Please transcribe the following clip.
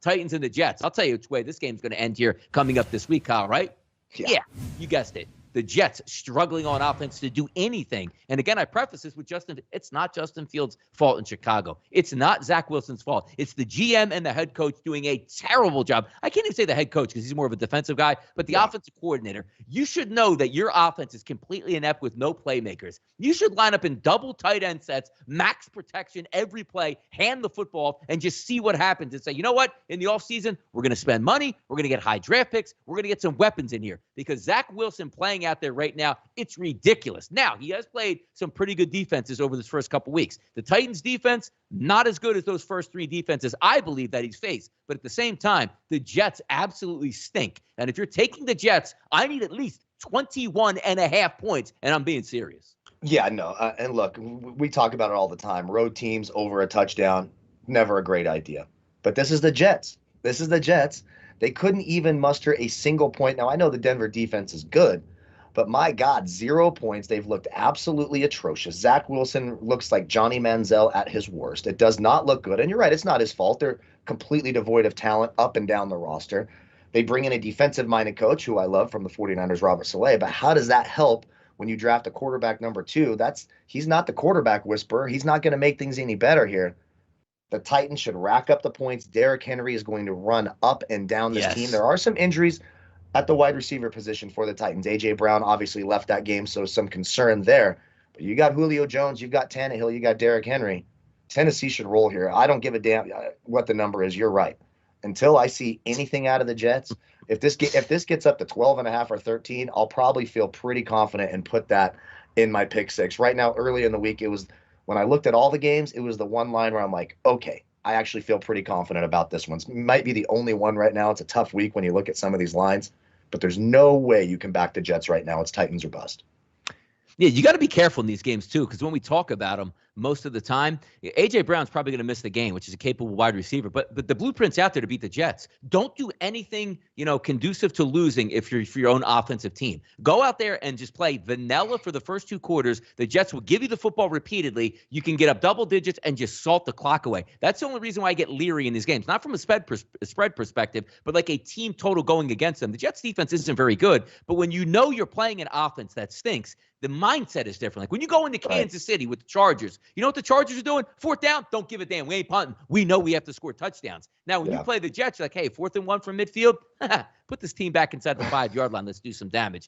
Titans and the Jets. I'll tell you which way this game's going to end here coming up this week, Kyle, right? Yeah, you guessed it. The Jets struggling on offense to do anything. And again, I preface this with it's not Justin Fields' fault in Chicago. It's not Zach Wilson's fault. It's the GM and the head coach doing a terrible job. I can't even say the head coach because he's more of a defensive guy, but the offensive coordinator. You should know that your offense is completely inept with no playmakers. You should line up in double tight end sets, max protection every play, hand the football, and just see what happens and say, you know what? In the offseason, we're going to spend money. We're going to get high draft picks. We're going to get some weapons in here because Zach Wilson playing out there right now, it's ridiculous. Now, he has played some pretty good defenses over this first couple weeks. The Titans defense, not as good as those first three defenses I believe that he's faced. But at the same time, the Jets absolutely stink. And if you're taking the Jets, I need at least 21.5 points, and I'm being serious. Yeah, no. And look, we talk about it all the time. Road teams over a touchdown, never a great idea. But this is the Jets. This is the Jets. They couldn't even muster a single point. Now, I know the Denver defense is good, but my God, 0 points. They've looked absolutely atrocious. Zach Wilson looks like Johnny Manziel at his worst. It does not look good. And you're right, it's not his fault. They're completely devoid of talent up and down the roster. They bring in a defensive-minded coach who I love from the 49ers, Robert Saleh. But how does that help when you draft a quarterback number 2? He's not the quarterback whisperer. He's not going to make things any better here. The Titans should rack up the points. Derrick Henry is going to run up and down this team. There are some injuries at the wide receiver position for the Titans. A.J. Brown obviously left that game, so some concern there. But you got Julio Jones, you've got Tannehill, you got Derrick Henry. Tennessee should roll here. I don't give a damn what the number is. You're right. Until I see anything out of the Jets, if this gets up to 12.5 or 13, I'll probably feel pretty confident and put that in my pick six. Right now, early in the week, it was when I looked at all the games, it was the one line where I'm like, okay, I actually feel pretty confident about this one. It might be the only one right now. It's a tough week when you look at some of these lines, but there's no way you can back the Jets right now. It's Titans or bust. Yeah, you got to be careful in these games, too, because when we talk about them, most of the time, A.J. Brown's probably going to miss the game, which is a capable wide receiver. But the blueprint's out there to beat the Jets. Don't do anything, conducive to losing if you're for your own offensive team. Go out there and just play vanilla for the first 2 quarters. The Jets will give you the football repeatedly. You can get up double digits and just salt the clock away. That's the only reason why I get leery in these games. Not from a spread perspective, but like a team total going against them. The Jets defense isn't very good, but when you know you're playing an offense that stinks, the mindset is different. Like when you go into Kansas City with the Chargers, you know what the Chargers are doing? 4th down, don't give a damn. We ain't punting. We know we have to score touchdowns. Now, when you play the Jets, you're like, hey, 4th and 1 from midfield, put this team back inside the 5-yard line. Let's do some damage.